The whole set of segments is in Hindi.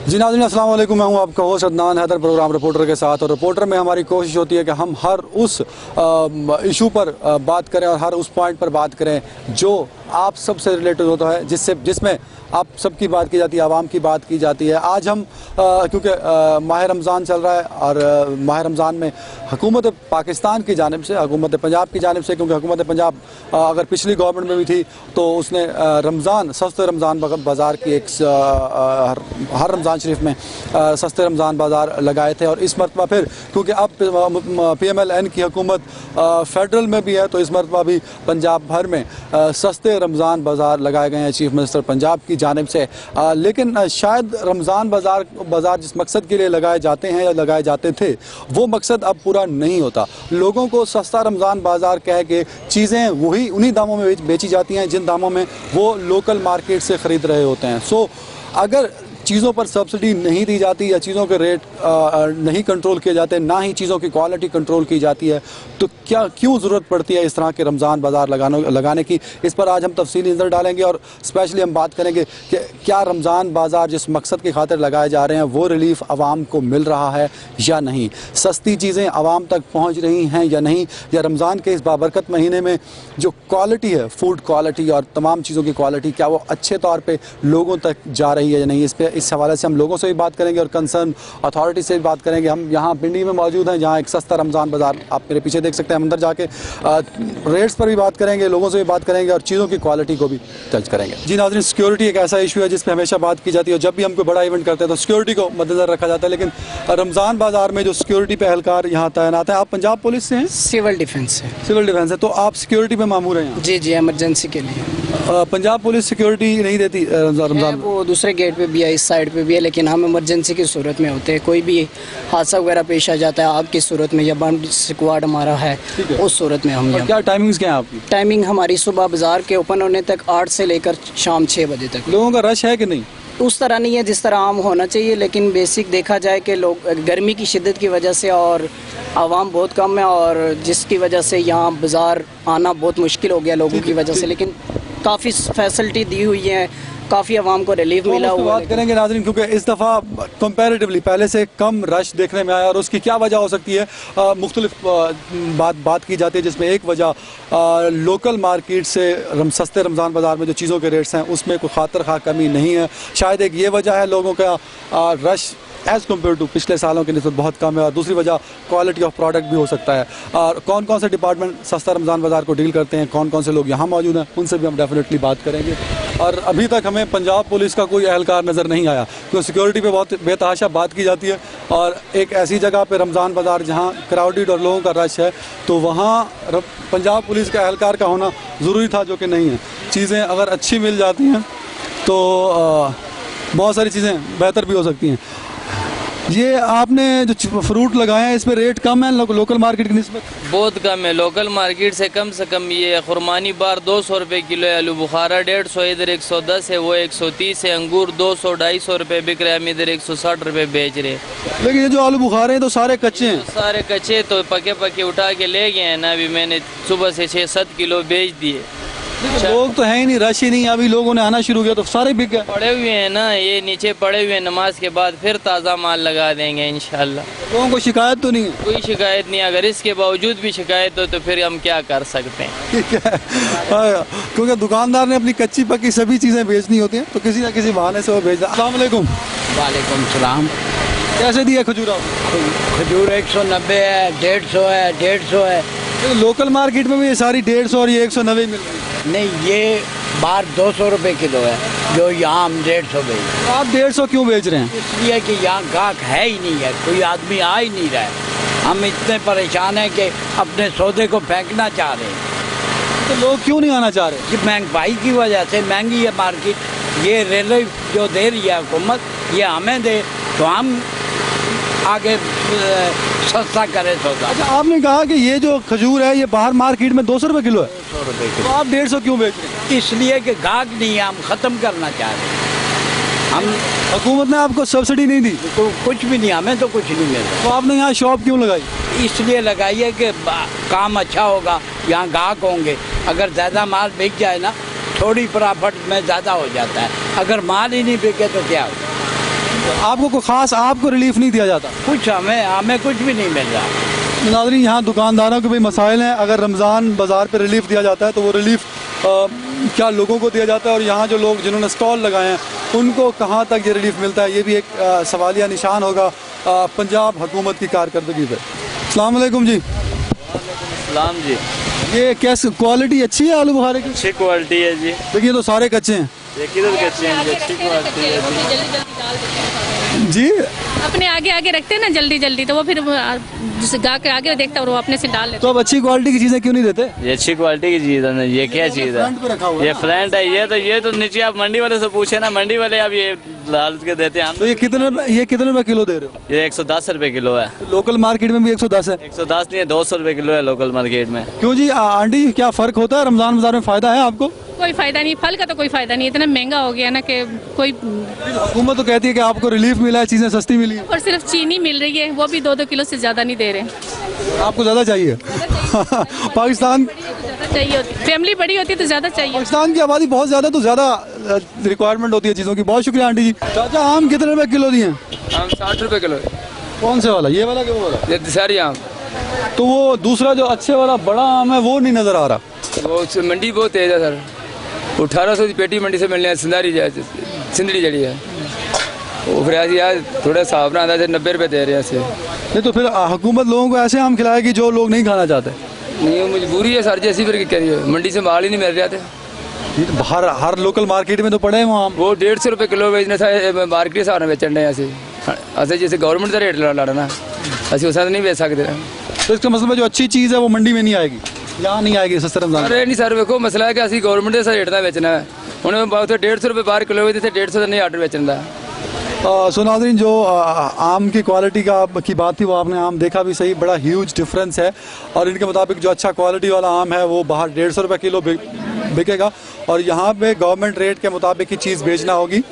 जी नाज़रीन अस्सलाम वालेकुम, मैं हूं आपका host Adnan Haider programme reporter के साथ। और रिपोर्टर में हमारी कोशिश होती है कि हम हर उस इशू पर बात करें और हर उस पॉइंट पर बात करें जो आप सबसे रिलेटेड होता है, जिसमें आप सबकी बात की जाती है, आवाम की बात की जाती है। आज हम क्योंकि माह रमज़ान चल रहा है और माह रमज़ान में हुकूमत पाकिस्तान की जानिब से, हुकूमत पंजाब की जानिब से, क्योंकि हुकूमत पंजाब अगर पिछली गवर्नमेंट में भी थी तो उसने सस्ते रमज़ान बाज़ार की एक हर रमज़ान शरीफ में सस्ते रमज़ान बाज़ार लगाए थे। और इस मरतबा फिर क्योंकि अब PMLN की हुकूमत फेडरल में भी है तो इस मरतबा भी पंजाब भर में सस्ते रमज़ान बाज़ार लगाए गए हैं चीफ मिनिस्टर पंजाब की जानिब से। लेकिन शायद रमज़ान बाज़ार जिस मकसद के लिए लगाए जाते हैं या लगाए जाते थे वो मकसद अब पूरा नहीं होता। लोगों को सस्ता रमज़ान बाज़ार कह के चीज़ें वही उन्हीं दामों में बेची जाती हैं जिन दामों में वो लोकल मार्केट से ख़रीद रहे होते हैं। सो अगर चीज़ों पर सब्सिडी नहीं दी जाती या चीज़ों के रेट नहीं कंट्रोल किए जाते, ना ही चीज़ों की क्वालिटी कंट्रोल की जाती है, तो क्यों ज़रूरत पड़ती है इस तरह के रमज़ान बाज़ार लगाने की। इस पर आज हम तफसीली नज़र डालेंगे और स्पेशली हम बात करेंगे कि क्या रमज़ान बाज़ार जिस मकसद की खातिर लगाए जा रहे हैं वो रिलीफ आवाम को मिल रहा है या नहीं, सस्ती चीज़ें आवाम तक पहुँच रही हैं या नहीं, या रमज़ान के इस बाबरकत महीने में जो क्वालिटी है, फूड क्वालिटी और तमाम चीज़ों की क्वालिटी, क्या वो अच्छे तौर पर लोगों तक जा रही है या नहीं। इस हवाले से हम लोगों से भी बात करेंगे और कंसर्न अथॉरिटी से भी बात करेंगे। हम यहाँ पिंडी में मौजूद हैं जहाँ एक सस्ता रमज़ान बाज़ार आप मेरे पीछे देख सकते हैं। हम अंदर जाके रेट्स पर भी बात करेंगे, लोगों से भी बात करेंगे और चीज़ों की क्वालिटी को भी जज करेंगे। जी नाज़रीन, सिक्योरिटी एक ऐसा इशू है जिस पर हमेशा बात की जाती है और जब भी हम कोई बड़ा इवेंट करते हैं तो सिक्योरिटी को मद्देनजर रखा जाता है। लेकिन रमज़ान बाज़ार में जो सिक्योरिटी पे एहलकार यहाँ तैनात है, आप पंजाब पुलिस से हैं? सिविल डिफेंस से। सिविल डिफेंस है, तो आप सिक्योरिटी पे मामूर हैं? जी जी, इमरजेंसी के लिए। पंजाब पुलिस सिक्योरिटी नहीं देती रमज़ान? वो दूसरे गेट पे भी है, इस साइड पे भी है, लेकिन हम इमरजेंसी की सूरत में होते हैं। कोई भी हादसा वगैरह पेश आ जाता है आग की सूरत में या बम स्क्वाड हमारा है उस सूरत में हम। क्या टाइमिंग्स क्या है आपकी? टाइमिंग हमारी सुबह बाजार के ओपन होने तक 8 से लेकर शाम 6 बजे तक। लोगों का रश है कि नहीं? उस तरह नहीं है जिस तरह आम होना चाहिए, लेकिन बेसिक देखा जाए कि लोग गर्मी की शिद्दत की वजह से और आवाम बहुत कम है और जिसकी वजह से यहाँ बाज़ार आना बहुत मुश्किल हो गया लोगों की वजह से। लेकिन काफ़ी फैसिलिटी दी हुई है, काफ़ी आवाम को रिलीफ मिला हुआ। बात करेंगे नाज़रीन, क्योंकि इस दफ़ा कंपैरेटिवली पहले से कम रश देखने में आया और उसकी क्या वजह हो सकती है। मुख्तलिफ बात की जाती है जिसमें एक वजह लोकल मार्केट से सस्ते रमज़ान बाज़ार में जो चीज़ों के रेट्स हैं उसमें कोई खातर खा कमी नहीं है। शायद एक ये वजह है लोगों का रश एज़ कम्पेयर टू पिछले सालों की निस्बत बहुत कम है और दूसरी वजह क्वालिटी ऑफ प्रोडक्ट भी हो सकता है। और कौन कौन से डिपार्टमेंट सस्ता रमज़ान बाज़ार को डील करते हैं, कौन कौन से लोग यहाँ मौजूद हैं, उनसे भी हम डेफिनेटली बात करेंगे। और अभी तक हमें पंजाब पुलिस का कोई एहलकार नज़र नहीं आया क्योंकि सिक्योरिटी पे बहुत बेतहाशा बात की जाती है और एक ऐसी जगह पे रमज़ान बाज़ार जहाँ क्राउडेड और लोगों का रश है तो वहाँ पंजाब पुलिस का एहलकार का होना ज़रूरी था, जो कि नहीं है। चीज़ें अगर अच्छी मिल जाती हैं तो बहुत सारी चीज़ें बेहतर भी हो सकती हैं। ये आपने जो फ्रूट लगाए हैं इस पर रेट कम है लोकल मार्केट की निस्बत? बहुत कम है, लोकल मार्केट से कम ये खुरमानी बार 200 रुपये किलो है, आलू बुखारा 150, इधर 110 है, वो 130 है, अंगूर 200-250 रुपये बिक रहे हैं, हम इधर 160 रुपये बेच रहे हैं। लेकिन ये जो आलू बुखारे हैं तो सारे कच्चे हैं? सारे कच्चे, तो पके उठा के ले गए हैं ना, अभी मैंने सुबह से 6-7 किलो बेच दिए। लोग तो है ही नहीं, रश ही नहीं, अभी लोगों ने आना शुरू किया तो सारे बिक गए। पड़े हुए हैं ना, ये नीचे पड़े हुए हैं, नमाज के बाद फिर ताज़ा माल लगा देंगे इंशाल्लाह। लोगों को शिकायत तो नहीं है? कोई शिकायत नहीं, अगर इसके बावजूद भी शिकायत हो तो फिर हम क्या कर सकते हैं। ठीक है, क्योंकि दुकानदार ने अपनी कच्ची पक्की सभी चीज़ें बेचनी होती हैं तो किसी न किसी बहाने से वो बेच रहा है। अस्सलाम वालेकुम। वालेकुम सलाम। कैसे दिया खजूर आपको? खजूर 190 है, 150 है, 150 है। तो लोकल मार्केट में भी ये सारी 150 और ये 190 मिल रही है? नहीं, ये बाहर 200 रुपये किलो है जो यहाँ हम 150 बेच। तो आप 150 क्यों बेच रहे हैं? इसलिए कि यहाँ गाहक है ही नहीं है, कोई आदमी आ ही नहीं रहा है। हम इतने परेशान हैं कि अपने सौदे को फेंकना चाह रहे हैं। तो लोग क्यों नहीं आना चाह रहे? कि महंगाई की वजह से महंगी है मार्केट। ये रेलवे जो दे रही है हुकूमत, ये हमें दे तो हम आगे सस्ता करें सौदा। अच्छा, आपने कहा कि ये जो खजूर है ये बाहर मार्केट में 200 रुपये किलो है, 200 रुपये किलो। तो आप 150 क्यों बेच रहे हैं? इसलिए कि गाहक नहीं है, हम ख़त्म करना चाह रहे हैं। हम हुकूमत ने आपको सब्सिडी नहीं दी? कुछ भी नहीं, हमें तो कुछ नहीं मिल तो आपने यहाँ शॉप क्यों लगाई? इसलिए लगाई है कि काम अच्छा होगा, यहाँ गाहक होंगे। अगर ज़्यादा माल बिक जाए ना, थोड़ी प्रॉफिट में ज़्यादा हो जाता है। अगर माल ही नहीं बिके तो क्या होगा? आपको कोई खास आपको रिलीफ नहीं दिया जाता? कुछ हमें कुछ भी नहीं मिल रहा। नाज़रीन, यहाँ दुकानदारों के भी मसाइल हैं। अगर रमज़ान बाज़ार पे रिलीफ दिया जाता है तो वो रिलीफ क्या लोगों को दिया जाता है, और यहाँ जो लोग जिन्होंने स्टॉल लगाए हैं उनको कहाँ तक ये रिलीफ मिलता है, ये भी एक सवालिया निशान होगा पंजाब हुकूमत की कारकर्दगी पर। अस्सलाम वालेकुम जी। सलाम जी। ये कैसे क्वालिटी अच्छी है आलू बुखारे की? अच्छी क्वालिटी है जी। देखिए तो सारे कच्चे हैं। देखिए तो कच्चे हैं जी, अच्छी क्वालिटी है जी। अपने आगे आगे रखते हैं ना जल्दी जल्दी, तो वो फिर गा के आगे देखता है और वो अपने से डाल लेता तो अब अच्छी क्वालिटी की चीज़ें क्यों नहीं देते? ये अच्छी क्वालिटी की चीज़ है ना, ये क्या चीज़ फ्रंट पे रखा हुआ है? है ये ना? फ्रंट है। ये तो नीचे आप मंडी वाले से पूछे ना, मंडी वाले अब ये डाल के देते हैं। हम तो ये कितने रुपए किलो दे रहे हो? ये 110 रुपए किलो है। लोकल मार्केट में भी 110 है। 110 नहीं है, 200 रुपए किलो है लोकल मार्केट में। क्यों जी आंटी, क्या फ़र्क होता है? रमज़ान बाज़ार में फ़ायदा है आपको? कोई फायदा नहीं, फल का तो कोई फायदा नहीं, इतना महंगा हो गया ना कि कोई। हुकूमत तो कहती है कि आपको रिलीफ मिला है, चीज़ें सस्ती मिली है। और सिर्फ चीनी मिल रही है, वो भी 2-2 किलो से ज्यादा नहीं दे रहे। आपको ज़्यादा चाहिए? पाकिस्तान ज्यादा चाहिए होती, फैमिली बड़ी होती तो ज्यादा चाहिए। पाकिस्तान की आबादी बहुत ज़्यादा, तो ज़्यादा रिक्वायरमेंट होती है चीज़ों की। बहुत शुक्रिया आंटी जी। चाचा, आम कितने रुपए किलो दिए हैं? आम 60 रुपए किलो है। कौन से वाला, ये वाला कि वो वाला? ये दशहरी आम, तो वो दूसरा जो अच्छे वाला बड़ा आम है वो नहीं नज़र आ रहा। वो मंडी बहुत तेज है सर। 1800 की पेटी मंडी से मिलने हैं, सिंदड़ी जड़ी है वो। फिर ऐसी यार थोड़ा हिसाब ना आता है, 90 रुपए दे रहे हैं ऐसे। नहीं तो फिर हुकूमत लोगों को ऐसे आम खिलाएगी जो लोग नहीं खाना चाहते। नहीं, वो मजबूरी है सर, जैसी फिर क्या करिए, मंडी से माल ही नहीं मिल रहा था। ये तो हर लोकल मार्केट में तो पड़े हैं वो आम। वो 150 रुपए किलो बेचने था, मार्केट के सामने बेचने हैं ऐसे। ऐसे जैसे गवर्नमेंट का रेट लाना, ऐसे उस नहीं बेच सकते। तो इसका मतलब है जो अच्छी चीज़ है वो मंडी में नहीं आएगी, यहाँ नहीं आएगी सस्ते रमज़ान। अरे नहीं सर, देखो मसला है कि असं गवर्नमेंट के रेट का बेचना है। उन्हें बहुत 150 रुपए बाहर किलो थे, 150 नहीं आर्डर बेचने का। सो नाज़रीन, जो आम की क्वालिटी की बात थी वो आपने आम देखा भी सही, बड़ा ह्यूज डिफरेंस है। और इनके मुताबिक जो अच्छा क्वालिटी वाला आम है वो बाहर 150 रुपये किलो बिकेगा, और यहाँ पे गवर्नमेंट रेट के मुताबिक ही चीज़ बेचना होगी।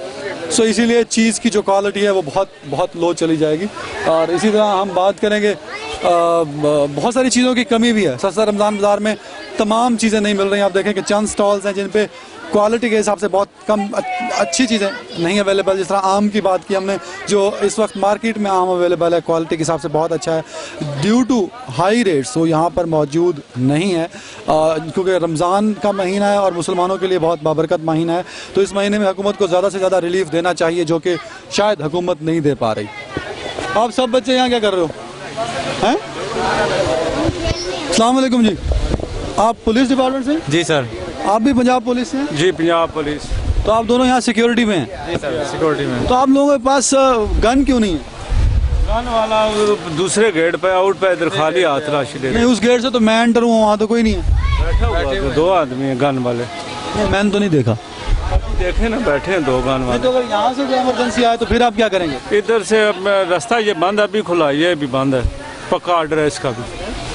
सो इसीलिए चीज़ की जो क्वालिटी है वो बहुत बहुत लो चली जाएगी। और इसी तरह हम बात करेंगे, बहुत सारी चीज़ों की कमी भी है। सस्ता रमज़ान बाज़ार में तमाम चीज़ें नहीं मिल रही। आप देखें कि चंद स्टॉल्स हैं जिन पे क्वालिटी के हिसाब से बहुत कम अच्छी चीज़ें नहीं अवेलेबल। जिस तरह आम की बात की हमने, जो इस वक्त मार्केट में आम अवेलेबल है क्वालिटी के हिसाब से बहुत अच्छा है, ड्यू टू हाई रेट्स वो यहाँ पर मौजूद नहीं है। क्योंकि रमज़ान का महीना है और मुसलमानों के लिए बहुत बाबरकत महीना है, तो इस महीने में हुकूमत को ज़्यादा से ज़्यादा रिलीफ देना चाहिए, जो कि शायद हुकूमत नहीं दे पा रही। आप सब बच्चे यहाँ क्या कर रहे हो हैं? अस्सलाम वालेकुम जी। आप पुलिस डिपार्टमेंट से? जी सर। आप भी पंजाब पुलिस से हैं? जी, पंजाब पुलिस। तो आप दोनों यहाँ सिक्योरिटी में हैं? जी सर, सिक्योरिटी में। तो आप लोगों के पास गन क्यों नहीं है? गन वाला दूसरे गेट पे आउट पे इधर खाली हाथ तलाशी ले नहीं, उस गेट से तो मैं एंटर हुआ, वहाँ तो कोई नहीं है। बैठा हुआ तो 2 आदमी है गन वाले। नहीं, मैंने तो नहीं देखा। देखे ना, बैठे हैं 2 गन नहीं, वाले। तो अगर यहाँ से कोई इमरजेंसी आए तो फिर आप क्या करेंगे? इधर से अब रास्ता ये बंद है, अभी खुला, ये भी बंद है, पक्का ऑर्डर है इसका भी।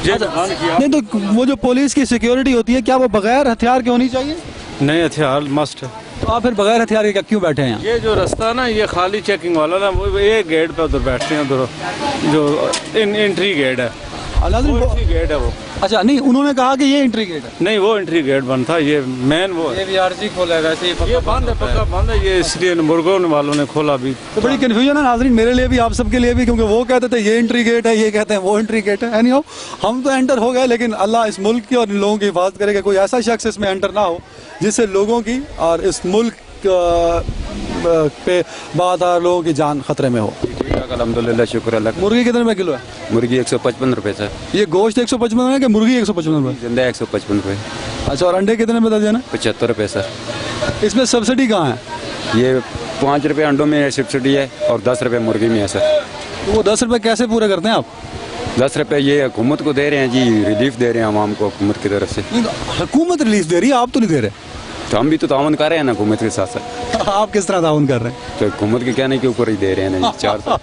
ये बंद किया। नहीं तो वो जो पुलिस की सिक्योरिटी होती है, क्या वो बगैर हथियार के होनी चाहिए? नहीं, हथियार मस्ट है। तो आप फिर बगैर हथियार के क्यों बैठे हैं यहाँ? ये जो रास्ता ना, ये खाली चेकिंग वाला ना, वो ये गेट पे उधर बैठते हैं, उधर जो एंट्री गेट है, एंट्री गेट है वो। अच्छा, नहीं, उन्होंने कहा कि ये एंट्री गेट है। नहीं, वो एंट्री गेट बंद था, ये मेन वो है। ये भी आरजी खोला वैसे ही ये बंद है, पक्का बंद है, ये इसलिए मुर्गों वालों ने खोला भी। तो बड़ी कन्फ्यूजन है नाज़रीन, मेरे लिए भी, आप सबके लिए भी, क्योंकि वो कहते थे ये एंट्री गेट है, ये कहते हैं वो एंट्री गेट है। एनीहाउ, हम तो एंटर हो गए, लेकिन अल्लाह इस मुल्क की और इन लोगों की हिफाजत करे कि कोई ऐसा शख्स इसमें एंटर ना हो जिससे लोगों की और इस मुल्क पे बात लोगों की जान खतरे में हो। अल्हम्दुलिल्लाह, शुक्र अल्लाह का। मुर्गी कितने रुपए किलो है? मुर्गी 155 रुपये सर। ये गोश्त 155 रुपये है कि मुर्गी 155 रुपये? जिंदा 155 रुपये। अच्छा, और अंडे कितने में दर्जन है? 75 रुपये सर। इसमें सब्सिडी कहाँ है? ये 5 रुपये अंडों में सब्सिडी है और 10 रुपये मुर्गी में है सर। तो वो 10 रुपये कैसे पूरे करते हैं आप? 10 रुपये ये हुकूमत को दे रहे हैं जी, रिलीफ दे रहे हैं आवाम को हुकूमत की तरफ से। हुकूमत रिलीफ दे रही है, आप तो नहीं दे रहे। तो हम भी तो ताउन कर रहे हैं ना हुकूमत के साथ साथ। आप किस तरह ताउन कर रहे हैं? तो हुकूमत के कहने के ऊपर ही दे रहे हैं ना जी, 400।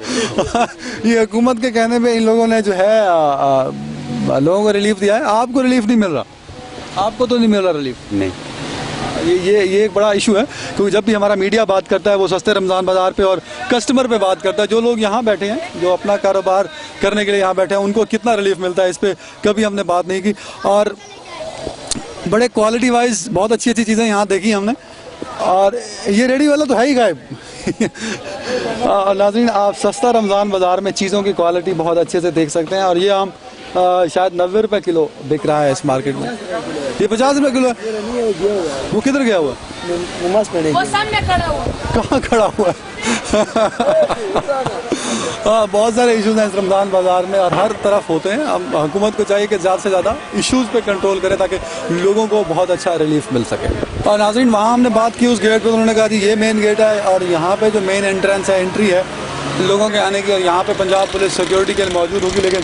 ये हुकूमत के कहने पे इन लोगों ने जो है लोगों को रिलीफ दिया है, आपको रिलीफ नहीं मिल रहा। आपको तो नहीं मिल रहा रिलीफ? नहीं, ये एक बड़ा इशू है, क्योंकि जब भी हमारा मीडिया बात करता है वो सस्ते रमज़ान बाज़ार पे और कस्टमर पे बात करता है। जो लोग यहाँ बैठे हैं, जो अपना कारोबार करने के लिए यहाँ बैठे हैं, उनको कितना रिलीफ मिलता है, इस पर कभी हमने बात नहीं की। और बड़े क्वालिटी वाइज बहुत अच्छी अच्छी चीज़ें यहाँ देखी हमने। और ये रेडी वाला तो है ही गायब, नाज़रीन, आप सस्ता रमज़ान बाज़ार में चीज़ों की क्वालिटी बहुत अच्छे से देख सकते हैं। और ये आम शायद 90 रुपये किलो बिक रहा है इस मार्केट में। ये 50 रुपये किलो है। वो किधर गया हुआ? वो सामने खड़ा हुआ। कहाँ खड़ा हुआ है? बहुत सारे इश्यूज हैं इस रमज़ान बाज़ार में और हर तरफ होते हैं। अब हुकूमत को चाहिए कि ज़्यादा से ज़्यादा इश्यूज़ पे कंट्रोल करे ताकि लोगों को बहुत अच्छा रिलीफ मिल सके। और नाज़रीन, वहाँ हमने बात की उस गेट पे, उन्होंने कहा जी ये मेन गेट है और यहाँ पे जो मेन एंट्रेंस है, एंट्री है लोगों के आने की, और यहाँ पे पंजाब पुलिस सिक्योरिटी के लिए मौजूद होगी। लेकिन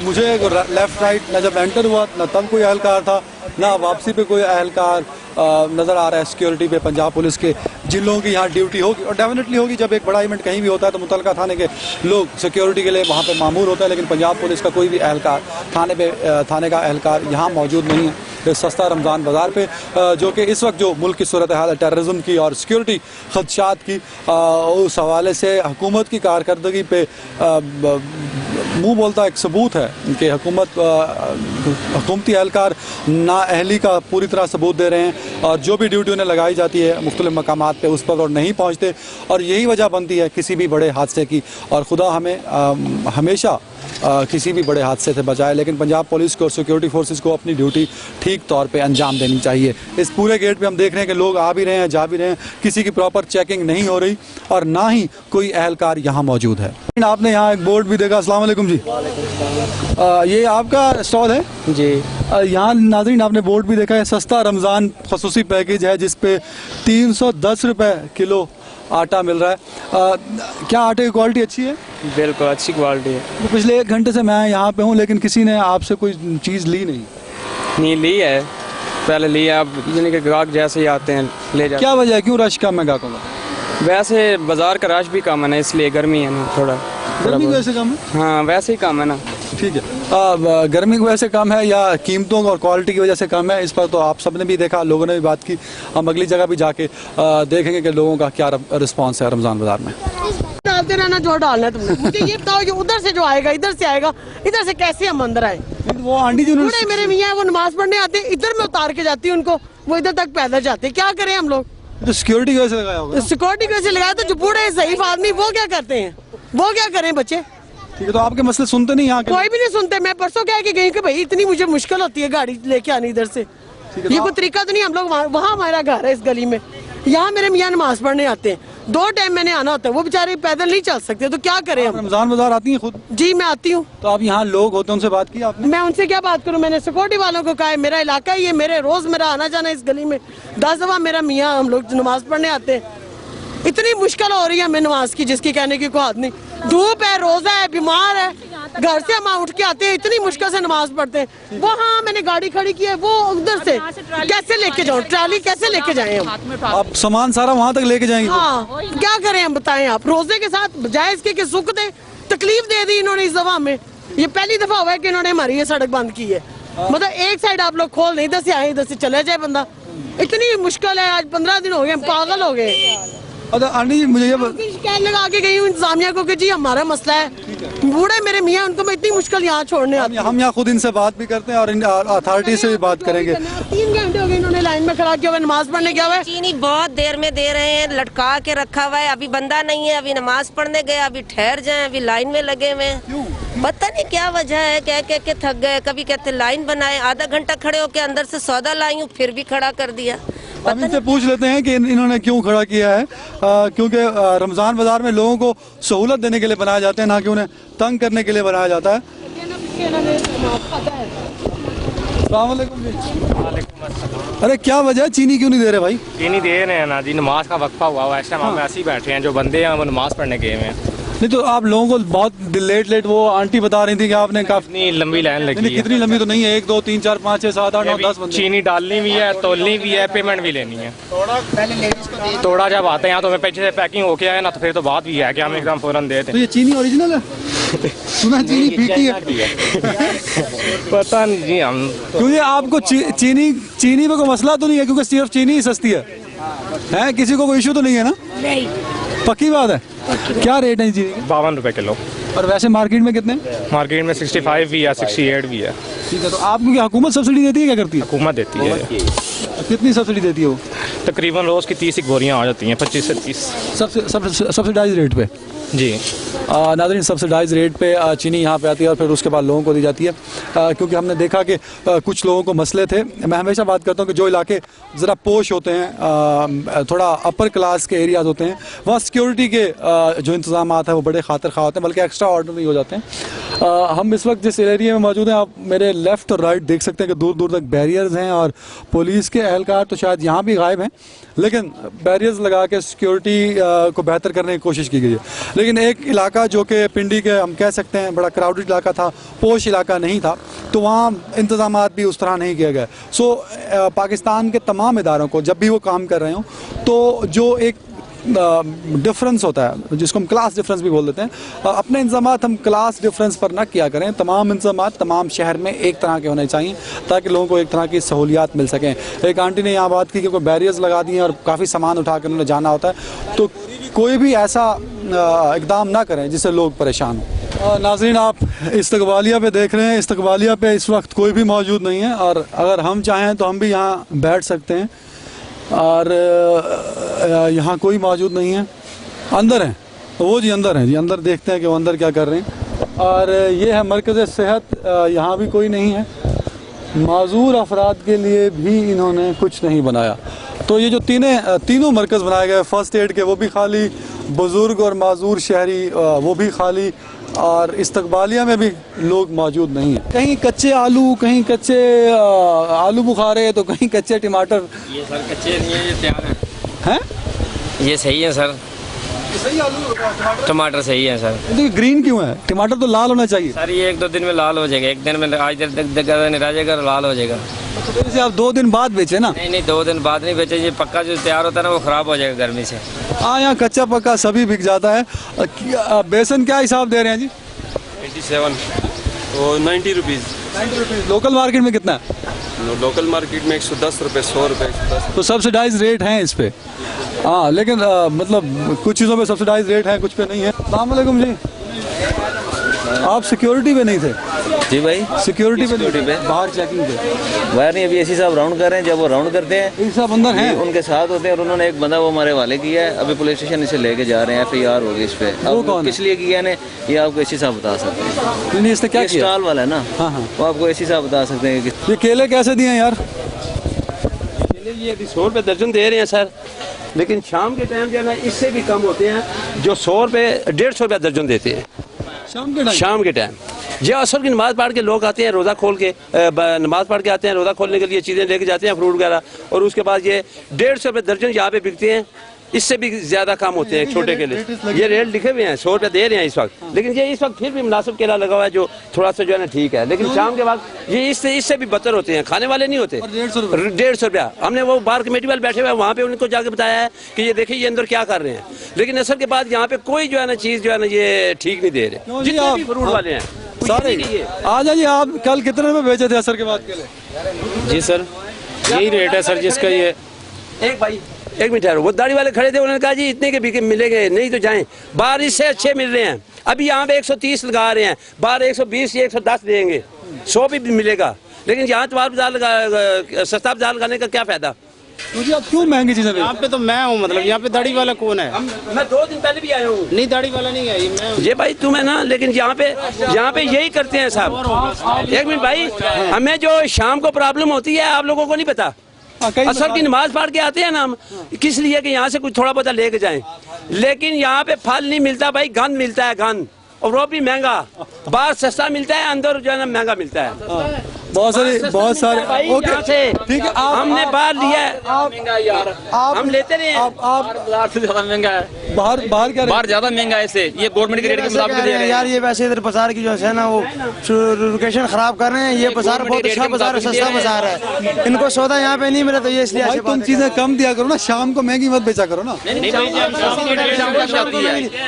मुझे लेफ़्ट राइट ना जब एंटर हुआ ना तब कोई अहलकार था, ना वापसी पे कोई अहलकार नज़र आ रहा है सिक्योरिटी पे पंजाब पुलिस के। जिन लोगों की यहाँ ड्यूटी होगी और डेफिनेटली होगी, जब एक बड़ा इवेंट कहीं भी होता है तो मुतलका थाने के लोग सिक्योरिटी के लिए वहाँ पे मामूर होता है, लेकिन पंजाब पुलिस का कोई भी अहलकार थाने का अहलकार यहाँ मौजूद नहीं है इस सस्ता रमज़ान बाज़ार पे, जो कि इस वक्त जो मुल्क की सूरत हाल है टेररिज्म की और सिक्योरिटी खदशात की, उस हवाले से हुकूमत की कारकर्दगी पे मुँह बोलता एक सबूत है कि हुकूमती एहलकार नाअहली का पूरी तरह सबूत दे रहे हैं और जो भी ड्यूटी उन्हें लगाई जाती है मुख्तलिफ मकामात पे उस पर और नहीं पहुँचते, और यही वजह बनती है किसी भी बड़े हादसे की। और खुदा हमें हमेशा किसी भी बड़े हादसे से बचाए, लेकिन पंजाब पुलिस को और सिक्योरिटी फोर्सेस को अपनी ड्यूटी ठीक तौर पे अंजाम देनी चाहिए। इस पूरे गेट पे हम देख रहे हैं कि लोग आ भी रहे हैं, जा भी रहे हैं, किसी की प्रॉपर चेकिंग नहीं हो रही और ना ही कोई अहलकार यहाँ मौजूद है। आपने यहाँ एक बोर्ड भी देखा। अस्सलाम वालेकुम जी। ये आपका स्टॉल है जी? यहाँ नाज़रीन आपने बोर्ड भी देखा है, सस्ता रमज़ान खसूसी पैकेज है जिसपे 310 रुपये किलो आटा मिल रहा है। क्या आटे की क्वालिटी अच्छी है? बिल्कुल अच्छी क्वालिटी है। तो पिछले 1 घंटे से मैं यहाँ पे हूँ लेकिन किसी ने आपसे कोई चीज़ ली नहीं ली है, पहले ली है, अब यानी कि ग्राहक जैसे ही आते हैं ले जाते। क्या वजह है, क्यों रश कम है ग्राहकों का? वैसे बाजार का रश भी कम है ना, इसलिए गर्मी है ना, थोड़ा गर्मी की वजह से कम है। हाँ वैसे ही कम है ना। ठीक है, गर्मी की वजह से कम है या कीमतों और क्वालिटी की वजह से कम है, इस पर तो आप सब ने भी देखा, लोगों ने भी बात की। हम अगली जगह भी जाके देखेंगे कि लोगों का क्या रिस्पॉन्स है रमज़ान बाज़ार में। डालते रहना जो डालना है तुमने। मुझे ये बताओ कि उधर से जो आएगा इधर से आएगा, इधर से कैसे हम अंदर आए? वो आंटी जी बूढ़े मेरे मियाँ वो नमाज पढ़ने आते हैं, इधर में उतार के जाती हूँ उनको, वो इधर तक पैदल जाते हैं। क्या करें हम लोग? तो सिक्योरिटी कैसे लगाया होगा? सिक्योरिटी कैसे लगाया? तो जो बूढ़े सही आदमी वो क्या करते हैं, वो क्या करें बच्चे? ठीक है, तो आपके मसले सुनते नहीं यहाँ? कोई भी नहीं सुनते। मैं परसों कह के गई कि भाई इतनी मुझे मुश्किल होती है गाड़ी लेके आनी इधर से, ये कोई तरीका तो नहीं। हम लोग वहाँ हमारा घर है इस गली में, यहाँ मेरे मियाँ नमाज पढ़ने आते हैं, 2 टाइम मैंने आना होता है, वो बेचारे पैदल नहीं चल सकते, तो क्या करें हम? रमज़ान बाज़ार आती हैं खुद? जी मैं आती हूँ। तो आप यहाँ लोग होते हैं, उनसे बात की आपने? मैं उनसे क्या बात करूँ? मैंने सिक्योरिटी वालों को कहा है मेरा इलाका ही है, मेरे रोज मेरा आना जाना इस गली में 10 दफा मेरा मियाँ हम लोग नमाज पढ़ने आते हैं। इतनी मुश्किल हो रही है हमें नमाज की जिसकी कहने की कोई हद नहीं। धूप है, रोजा है, बीमार है, घर से हम उठ के आते हैं, इतनी मुश्किल से नमाज पढ़ते हैं। वो हाँ मैंने गाड़ी खड़ी की है, वो उधर से कैसे लेके जाऊँ? ट्राली कैसे लेके जाए हम? आप सामान सारा वहाँ तक लेके जाएंगे? हाँ क्या करें हम बताएं आप? रोजे के साथ बजाय इसके कि सुख दे, तकलीफ दे दी इन्होंने इस दफा में। ये पहली दफा हुआ है कि इन्होंने हमारी ये सड़क बंद की है। मतलब एक साइड आप लोग खोल नहीं, इधर से आए इधर से चले जाए बंदा। इतनी मुश्किल है, आज 15 दिन हो गए, पागल हो गए। अच्छा आंटी जी, मुझे ये शिकायत लगा के गई हूँ इंतजामिया को कि जी हमारा मसला है, बूढ़े मेरे मियाँ, उनको मैं इतनी मुश्किल यहाँ छोड़ने आती हूँ। हम यहाँ खुद इनसे बात भी करते हैं और अथॉरिटी से भी बात करेंगे। 3 घंटे हो गए इन्होंने लाइन में खड़ा किया हुआ, नमाज पढ़ने गया हुआ है। चीनी बहुत देर में दे रहे हैं, लटका के रखा हुआ है, अभी बंदा नहीं है, अभी नमाज पढ़ने गए, अभी ठहर जाए, अभी लाइन में लगे हुए हैं। पता नहीं क्या वजह है, कह के थक गए। कभी कहते लाइन बनाए, आधा घंटा खड़े होके अंदर से सौदा लाई हूँ, फिर भी खड़ा कर दिया। हम इनसे पूछ लेते हैं कि इन्होंने क्यों खड़ा किया है, क्योंकि रमज़ान बाज़ार में लोगों को सहूलत देने के लिए बनाए जाते हैं, ना कि उन्हें तंग करने के लिए बनाया जाता है। अरे क्या वजह है, चीनी क्यों नहीं दे रहे भाई? चीनी दे रहे हैं ना जी, नमाज का वक्फा हुआ हुआ है, इस टाइम हम ऐसे ही बैठे हैं, जो बंदे हैं वो नमाज पढ़ने गए हुए हैं। नहीं तो आप लोगों को बहुत लेट वो आंटी बता रही थी कि आपने काफी लंबी लाइन लगी है। कितनी लंबी तो नहीं है, 1 2 3 4 5 6 7 8 9 10 बंदे। चीनी डालनी भी है, तोलनी भी है, पेमेंट भी लेनी है। थोड़ा जब आते हैं तो हमें पीछे से पैकिंग होके आए ना, तो फिर तो बात भी है कि हम एकदम फौरन देते। तो ये चीनी ओरिजिनल है? सुना चीनी फीकी है। पता नहीं जी हम, क्योंकि आपको चीनी में कोई मसला तो नहीं है, क्योंकि सिर्फ चीनी ही सस्ती है, किसी को कोई इशू तो नहीं है ना? नहीं, पक्की बात है। क्या रेट है चीनी? 52 रुपए किलो। और वैसे मार्केट में कितने? मार्केट में 65 भी है, 68 भी है। ठीक है, तो आपको क्या हुकूमत सब्सिडी देती है, क्या करती है? हुकूमत देती है। कितनी सब्सिडी देती है वो? तकरीबन रोज़ की 30 बोरियाँ आ जाती हैं, 25 से 30 सब्सिडाइज रेट पे जी। नाज़रीन, सब्सिडाइज रेट पे चीनी यहाँ पे आती है और फिर उसके बाद लोगों को दी जाती है, क्योंकि हमने देखा कि कुछ लोगों को मसले थे। मैं हमेशा बात करता हूँ कि जो इलाके ज़रा पोश होते हैं, थोड़ा अपर क्लास के एरियाज़ होते हैं, वहाँ सिक्योरिटी के जो इंतज़ाम है वो बड़े खातिर खा होते हैं, बल्कि एक्स्ट्रा ऑर्डनरी हो जाते हैं। हम इस वक्त जिस एरिया में मौजूद हैं, आप मेरे लेफ़्ट और राइट देख सकते हैं कि दूर दूर तक बैरियर्स हैं और पुलिस के एहलकार तो शायद यहाँ भी गायब हैं, लेकिन बैरियर्स लगा के सिक्योरिटी को बेहतर करने की कोशिश की गई है। लेकिन एक इलाका जो कि पिंडी के हम कह सकते हैं बड़ा क्राउडेड इलाका था, पोश इलाका नहीं था, तो वहाँ इंतज़ामात भी उस तरह नहीं किए गए। पाकिस्तान के तमाम इदारों को जब भी वो काम कर रहे हों, तो जो एक डिफरेंस होता है जिसको हम क्लास डिफरेंस भी बोल देते हैं, अपने इंतज़ामात हम क्लास डिफरेंस पर ना किया करें। तमाम इंतज़ामात तमाम शहर में एक तरह के होने चाहिए ताकि लोगों को एक तरह की सहूलियात मिल सकें। एक आंटी ने यहाँ बात की कि कोई बैरियर्स लगा दिए और काफ़ी सामान उठा कर उन्हें जाना होता है, तो कोई भी ऐसा इक़दाम ना करें जिससे लोग परेशान हों। नाज़रीन, आप इस्तकबालिया पे देख रहे हैं, इस्तकबालिया पे इस वक्त कोई भी मौजूद नहीं है और अगर हम चाहें तो हम भी यहाँ बैठ सकते हैं, और यहाँ कोई मौजूद नहीं है। अंदर हैं वो जी, अंदर हैं जी, अंदर देखते हैं कि वो अंदर क्या कर रहे हैं। और ये है मरकज़ सेहत, यहाँ भी कोई नहीं है। माजूर अफराद के लिए भी इन्होंने कुछ नहीं बनाया। तो ये जो तीनों मरकज़ बनाए गए फ़र्स्ट एड के, वो भी खाली, बुज़ुर्ग और माजूर शहरी वो भी खाली, और इस्तकबालिया में भी लोग मौजूद नहीं हैं। कहीं कच्चे आलू, कहीं कच्चे आलू बुखारे, तो कहीं कच्चे टमाटर। ये सर कच्चे नहीं है, ये तैयार हैं। ये सही है सर, सही आलू टमाटर सही है सर। तो ग्रीन क्यों है? टमाटर तो लाल होना चाहिए सर। ये 1-2 दिन में लाल हो जाएगा, एक दिन में आज नहीं रह जाएगा, लाल हो जाएगा। तो इसे आप 2 दिन बाद बेचे ना? नहीं 2 दिन बाद नहीं बेचे, ये पक्का जो तैयार होता है ना वो ख़राब हो जाएगा गर्मी से। हाँ, यहाँ कच्चा पक्का सभी बिक जाता है। बेसन क्या हिसाब दे रहे हैं जी? 87 और 90 रुपीज़। 90 रुपीज़। लोकल मार्केट में कितना? लोकल मार्केट में 110 रुपये, 100 रुपये, 110। तो सब्सिडाइज रेट हैं इस पे। हाँ, लेकिन मतलब कुछ चीज़ों पे सब्सिडाइज रेट है, कुछ पे नहीं है। अस्सलाम वालेकुम जी, आप सिक्योरिटी पे नहीं थे? जी भाई, सिक्योरिटी पे बाहर चेकिंग पे। बाहर नहीं, अभी एसी साहब राउंड कर रहे हैं। जब वो राउंड करते हैं, एसी साहब अंदर हैं, उनके साथ होते हैं, और उन्होंने एक बंदा वो हमारे वाले किया है। अभी पुलिस स्टेशन इसे लेके जा रहे हैं, FIR होगी इस पे। वो कौन किस लिए किया है ये आपको एसी साहब बता सकते हैं। इसने क्या किया? स्टॉल वाला है ना। हाँ, वो आपको एसी साहब बता सकते हैं। ये केले कैसे दिए यार? ये 100 रुपये दर्जन दे रहे हैं सर, लेकिन शाम के टाइम जो है ना इससे भी कम होते हैं, जो 100 रुपये 150 रुपये दर्जन देते हैं शाम के टाइम। जो असर की नमाज़ पढ़ के लोग आते हैं, रोज़ा खोल के नमाज़ पढ़ के आते हैं, रोज़ा खोलने के लिए चीज़ें लेके जाते हैं, फ्रूट वगैरह, और उसके बाद ये 150 रुपये दर्जन यहाँ पे बिकते हैं। इससे भी ज़्यादा काम होते हैं छोटे केले। ये रेट लिखे हुए हैं, 100 रुपये दे रहे हैं इस वक्त, लेकिन ये इस वक्त फिर भी मुनासिब केला लगा हुआ है जो थोड़ा सा जो है ना ठीक है। लेकिन शाम के वक्त ये इससे भी बदतर होते हैं, खाने वाले नहीं होते। 150 रुपया। हमने वो बार कमेटी वाले बैठे हुए हैं, वहाँ पे उनको जाके बताया है कि ये देखिए ये अंदर क्या कर रहे हैं, लेकिन असर के बाद यहाँ पे कोई जो है ना चीज़ जो है ना ये ठीक नहीं दे रहे, जितने भी फ्रूट वाले हैं सारे। आ जाइए, आप कल कितने में बेचे थे असर के बाद केले? जी सर, यही रेट है सर जिसका। ये एक मिनट है, वो दाढ़ी वाले खड़े थे, उन्होंने कहा जी इतने के बिके मिलेंगे, नहीं तो जाएं, बाहर इससे अच्छे मिल रहे हैं। अभी यहाँ पे 130 लगा रहे हैं, बाहर 120 या 110 देंगे, 100 भी मिलेगा, लेकिन यहाँ तो बाजार लगा, सस्ता बाजार लगाने का क्या फायदा? मुझे आप क्यों महंगी चीजें? यहाँ पे तो मैं हूँ, मतलब यहाँ पे दाढ़ी वाला कौन है? मैं 2 दिन पहले भी आया हूँ। नहीं, दाढ़ी वाला नहीं है ये भाई तुम है ना, लेकिन यहाँ पे यही करते हैं साहब। एक मिनट भाई, हमें जो शाम को प्रॉब्लम होती है आप लोगों को नहीं पता। असर की नमाज पढ़ के आते हैं ना हम, किस लिए कि यहाँ से कुछ थोड़ा बहुत लेके जाएं, लेकिन यहाँ पे फल नहीं मिलता भाई, गंद मिलता है, गंद, और वो भी महंगा। बाहर सस्ता मिलता है, अंदर जो है ना महंगा मिलता है। बहुत सारे ठीक है, हमने बाहर लिया है, हम लेते रहे हैं। बाहर से ज्यादा महंगा है। बाहर क्या? बाहर ज्यादा महंगा है इससे, ये गवर्नमेंट के रेट के मुताबिक दे रहे हैं यार। ये वैसे इधर बाजार की जो है ना वो लोकेशन खराब कर रहे हैं। ये बाजार बहुत अच्छा बाजार है, सस्ता बाजार है, इनको सौदा यहाँ पे नहीं मिला, तो ये इसलिए तुम चीजें कम दिया करो ना, शाम को महंगी मत बेचा करो ना।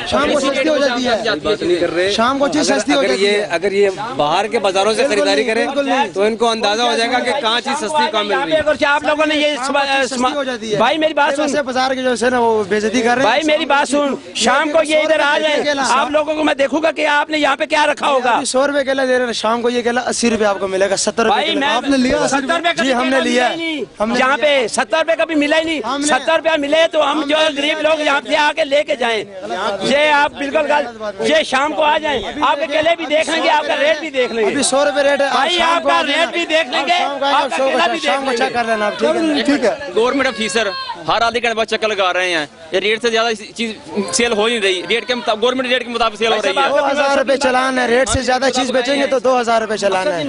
शाम को सस्ती हो जाती है, शाम को चीज सस्ती हो जाती है। अगर ये बाहर के बाजारों से खरीदारी करें तो इनको अंदाजा हो जाएगा कि कहाँ चीज सस्ती कहाँ मिल रही है। अगर आप लोगों ने ये भाई मेरी बात सुन, बाजार की जो है ना वो बेइज्जती कर रहे हैं। भाई मेरी बात सुन, शाम को ये इधर आ जाए, आप लोगों को मैं देखूंगा कि आपने यहाँ पे क्या रखा होगा। 100 रुपए केला दे रहे हैं, शाम को ये केला 80 रुपए आपको मिलेगा। 70 रुपए आपने लिया? 70 रुपए जी हमने लिया। यहाँ पे 70 रुपए का भी मिला ही नहीं। 70 रुपया मिले तो हम जो गरीब लोग यहाँ से आके लेके जाएं। ये आप बिल्कुल ये शाम को आ जाएं, आपके केले भी देख लेंगे, आपका रेट भी देख लेंगे। 100 रुपए रेट है भाई, आपका रेट भी देख लेंगे, आपका केला भी देख लेंगे। कर लेना आप, ठीक है। गवर्नमेंट ऑफिसर हर आधे घंटे बाद चक्कर लगा रहे हैं, ये रेट से ज्यादा चीज सेल हो नहीं रही। रेट के गवर्नमेंट रेट के मुताबिक सेल हो रही है। 2000 रुपए चलान है, रेट से ज्यादा चीज बेचेंगे तो 2000 रुपए चलान है।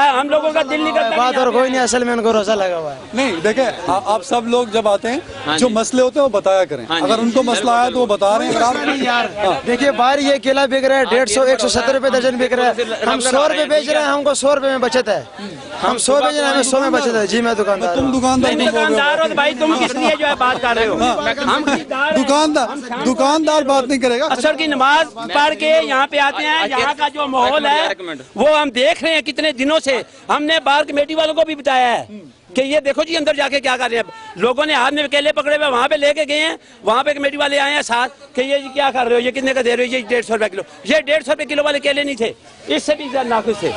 हम लोगों का दिल नहीं करता। बात और कोई नहीं, असल में उनको रोजा लगा हुआ है। नहीं देखे, आप सब लोग जब आते हैं जो मसले होते हैं वो बताया करें। अगर उनको मसला आया तो वो बता रहे हैं यार। देखिए बाहर ये केला बिक रहा है 150 170 रुपए दर्जन बिक रहा है, हम 100 रुपए बेच रहे हैं, हमको 100 रुपए में बचत है। हम 100 बेच रहे हैं, हमें 100 में बचत है। जी मैं दुकानदार। तुम दुकानदार हो भाई, तुम किस लिए जो है बात कर रहे हो? दुकानदार बात नहीं करेगा। असर की नमाज पढ़ के यहाँ पे आते हैं, यहाँ का जो माहौल है वो हम देख रहे हैं कितने दिनों से। हमने बार कमेटी वालों को भी बताया है कि ये देखो जी अंदर जाके क्या कर रहे हैं। लोगों ने हाथ में केले पकड़े हुए वहाँ पे लेके गए हैं, वहाँ पे कमेटी वाले आए हैं साथ कि ये जी क्या कर रहे हो, ये कितने का दे रहे हो? ये 150 रुपए किलो। ये 150 रुपए किलो वाले केले नहीं थे, इससे भी ज्यादा नाखुश थे।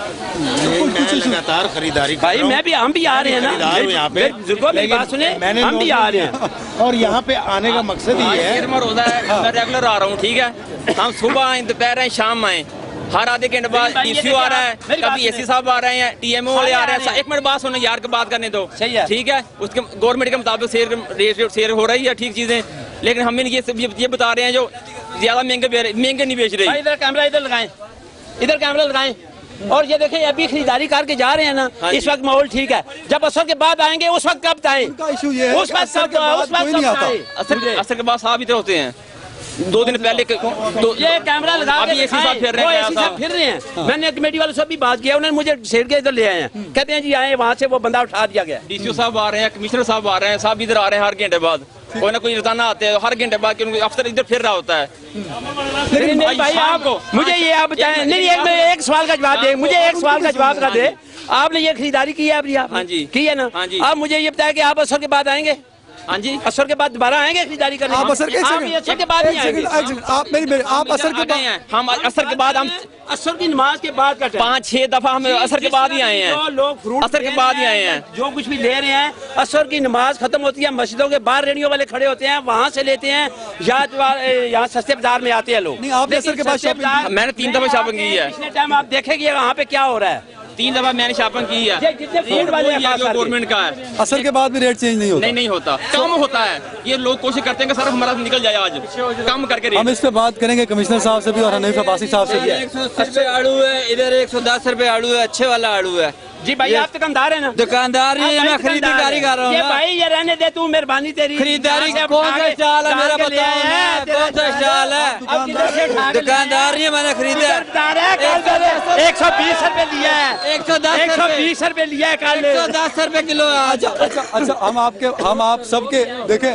लगातार खरीदारी भाई मैं भी, हम भी आ रहे हैं ना यहाँ पे, मेरी बात सुने, हम भी आ रहे हैं। और यहाँ पे आने का मकसद ही है, रोजा है, मैं रेगुलर आ रहा हूँ, ठीक है। हम सुबह आए, दोपहर आए, शाम आए, हर आधे घंटे बाद डीसीओ आ रहा है, कभी एसी साहब आ रहे हैं, टीएमओ वाले आ रहे हैं। एक मिनट बात सुनो यार, बात करने दो, ठीक है। उसके गवर्नमेंट के मुताबिक शेयर हो रही है, ठीक चीजें, लेकिन हमें ये बता रहे हैं जो ज्यादा महंगे नहीं बेच रहे। इधर कैमरा इधर लगाएं, इधर कैमरा लगाएं। और ये देखें अभी खरीदारी करके जा रहे हैं ना, इस वक्त माहौल ठीक है। जब असर के बाद आएंगे उस वक्त कब आए? उस वक्त असर के बाद साहब इधर होते हैं 2 दिन पहले। तो ये कैमरा लगा अभी एसी साहब फिर रहे हैं। मैंने कमेटी वालों से भी बात किया, उन्होंने मुझे शेर के इधर ले आए हैं, कहते हैं जी आए, वहाँ से वो बंदा उठा दिया गया। डीसीओ साहब आ रहे हैं, कमिश्नर साहब आ रहे हैं, साहब इधर आ रहे हैं हर घंटे बाद, कोई ना कोई रोजाना आते हैं हर घंटे बाद, क्योंकि अफसर इधर फिर रहा होता है। लेकिन भाई आपको मुझे ये आप बताएं, नहीं एक सवाल का जवाब दे, मुझे एक सवाल का जवाब का दे। आपने ये खरीदारी की है अभी? हाँ जी की है ना। आप मुझे ये बताया कि आप असर के बाद आएंगे? हाँ जी, असर के बाद दोबारा आएंगे खरीदारी करने? आप असर के बाद नहीं आएंगे। आप असर के बाद, हम असर के बाद, हम असर की नमाज के बाद का 5-6 दफा हम असर के बाद ही आए हैं। लोग फ्रूट असर के बाद ही आए हैं, जो कुछ भी ले रहे हैं, असर की नमाज खत्म होती है, मस्जिदों के बाहर रेडियो वाले खड़े होते हैं, वहाँ से लेते हैं, या यहाँ सस्ते बाजार में आते हैं लोग। नहीं, आप असर के बाद मैंने 3 दफा शॉपिंग की है। पिछले टाइम आप देखेंगे वहाँ पे क्या हो रहा है। 3 दफा मैंने शॉपिंग की है। रेट वाले गवर्नमेंट का है, असर के बाद भी रेट चेंज नहीं होता। नहीं होता, कम होता है। ये लोग कोशिश करते हैं कि सर हमारा निकल जाए आज, कम करके रेट। हम इस पे बात करेंगे कमिश्नर साहब से भी और हनीफ अब्बासी साहब से भी। 180 रुपए आड़ू है, इधर 110 रुपए आड़ू है, अच्छे वाला आड़ू है। जी भाई आप दुकानदार है ना? दुकानदार नहीं है, मैं खरीदारी कर रहा हूँ। ये भाई ये रहने दे तू, मेहरबानी तेरी। खरीदारी कौन सा स्टॉल है मेरा बताओ, कौन सा स्टॉल है? दुकानदार नहीं है, मैंने खरीदा 120 रुपए लिया है, 120 रुपए लिया है, 110 रुपए किलो है। अच्छा हम आप सबके देखें